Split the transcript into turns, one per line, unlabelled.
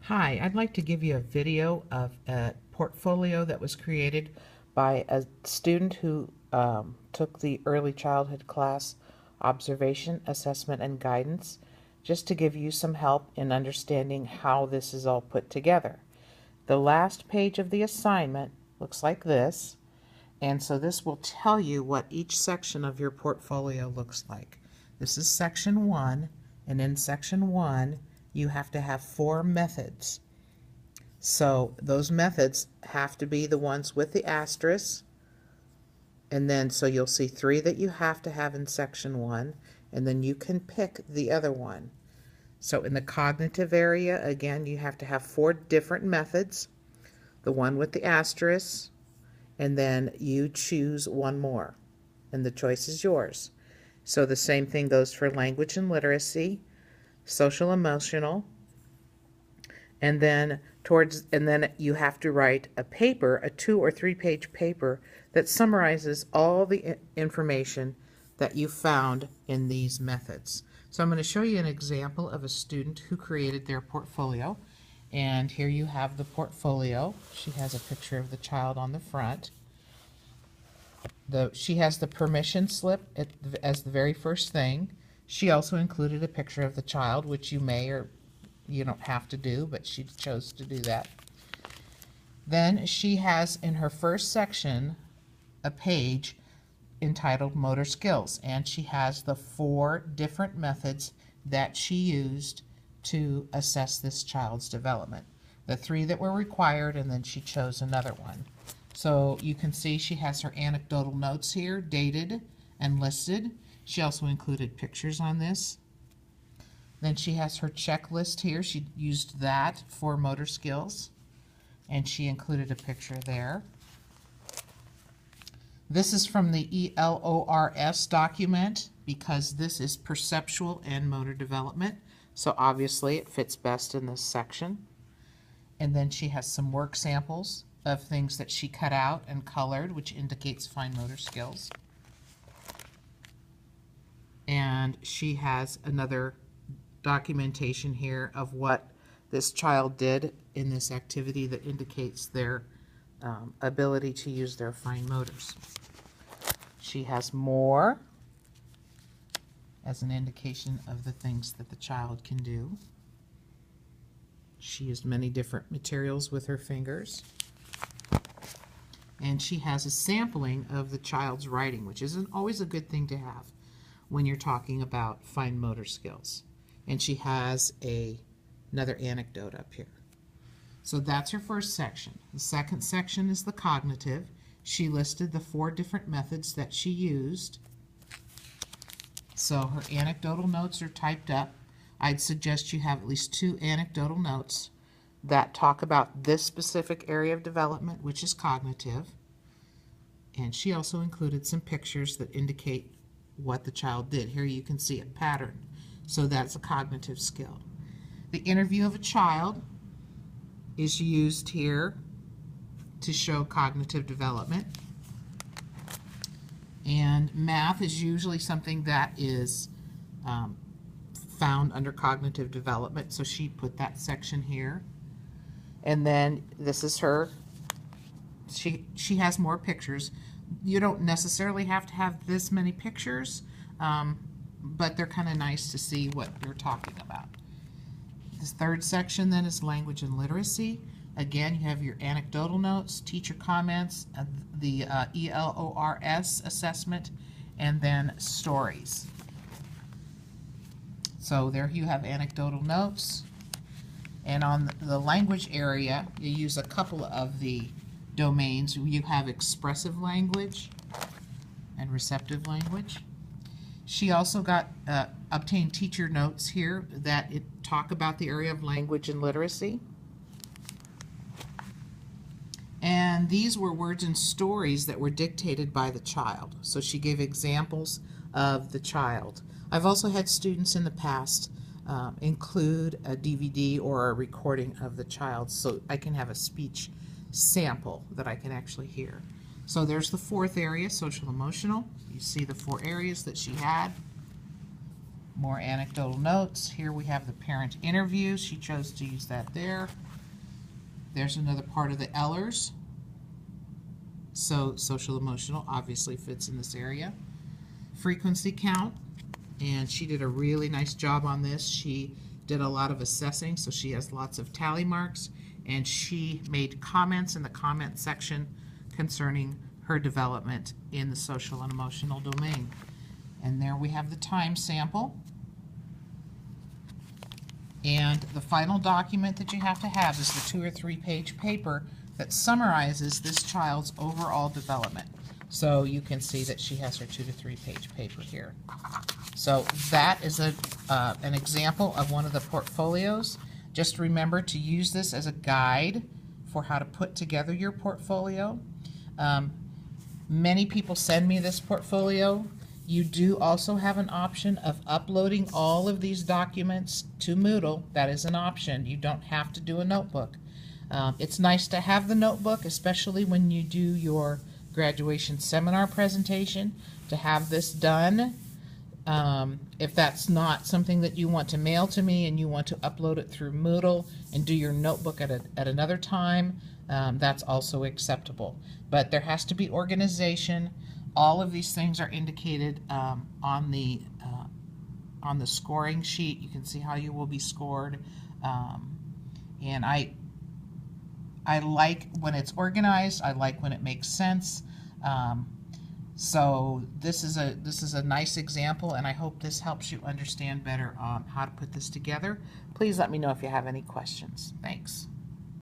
Hi, I'd like to give you a video of a portfolio that was created by a student who took the early childhood class observation, assessment, and guidance, just to give you some help in understanding how this is all put together. The last page of the assignment looks like this, and so this will tell you what each section of your portfolio looks like. This is section 1, and in section 1 you have to have 4 methods. So those methods have to be the ones with the asterisk, and then so you'll see 3 that you have to have in section 1, and then you can pick the other one. So in the cognitive area, again, you have to have 4 different methods, the one with the asterisk, and then you choose one more, and the choice is yours. So the same thing goes for language and literacy, social emotional, and then you have to write a paper, a 2 or 3 page paper that summarizes all the information that you found in these methods. So I'm going to show you an example of a student who created their portfolio. And here you have the portfolio. She has a picture of the child on the front. She has the permission slip as the very first thing. She also included a picture of the child, which you may or you don't have to do, but she chose to do that. Then she has in her first section a page entitled Motor Skills, and she has the 4 different methods that she used to assess this child's development. The 3 that were required, and then she chose another one. So you can see she has her anecdotal notes here, dated and listed. She also included pictures on this. Then she has her checklist here. She used that for motor skills, and she included a picture there. This is from the ELORS document because this is perceptual and motor development, so obviously it fits best in this section. And then she has some work samples of things that she cut out and colored, which indicates fine motor skills. And she has another documentation here of what this child did in this activity that indicates their ability to use their fine motors. She has more as an indication of the things that the child can do. She used many different materials with her fingers. And she has a sampling of the child's writing, which isn't always a good thing to have when you're talking about fine motor skills. And she has another anecdote up here. So that's her first section. The second section is the cognitive. She listed the 4 different methods that she used. So her anecdotal notes are typed up. I'd suggest you have at least 2 anecdotal notes that talk about this specific area of development, which is cognitive. And she also included some pictures that indicate what the child did. Here you can see a pattern. So that's a cognitive skill. The interview of a child is used here to show cognitive development. And math is usually something that is found under cognitive development, so she put that section here. And then this is her. She has more pictures. You don't necessarily have to have this many pictures, but they're kind of nice to see what they're talking about. This third section then is language and literacy. Again, you have your anecdotal notes, teacher comments, the ELORS assessment, and then stories. So there you have anecdotal notes. And on the language area, you use a couple of the domains. You have expressive language and receptive language. She also obtained teacher notes here that talk about the area of language and literacy. And these were words and stories that were dictated by the child. So she gave examples of the child. I've also had students in the past include a DVD or a recording of the child, so I can have a speech sample that I can actually hear. So there's the 4th area, social emotional. You see the 4 areas that she had. More anecdotal notes. Here we have the parent interview. She chose to use that there. There's another part of the Ellers. So social emotional obviously fits in this area. Frequency count, and she did a really nice job on this. She did a lot of assessing, so she has lots of tally marks, and she made comments in the comment section concerning her development in the social and emotional domain. And there we have the time sample. And the final document that you have to have is the 2 or 3 page paper that summarizes this child's overall development. So you can see that she has her 2 to 3 page paper here. So that is an example of one of the portfolios. Just remember to use this as a guide for how to put together your portfolio. Many people send me this portfolio. You do also have an option of uploading all of these documents to Moodle. That is an option. You don't have to do a notebook. It's nice to have the notebook, especially when you do your graduation seminar presentation, to have this done. If that's not something that you want to mail to me and you want to upload it through Moodle and do your notebook at another time, that's also acceptable. But there has to be organization. All of these things are indicated on the scoring sheet. You can see how you will be scored. And I like when it's organized. I like when it makes sense. So this is a nice example, and I hope this helps you understand better how to put this together. Please let me know if you have any questions. Thanks.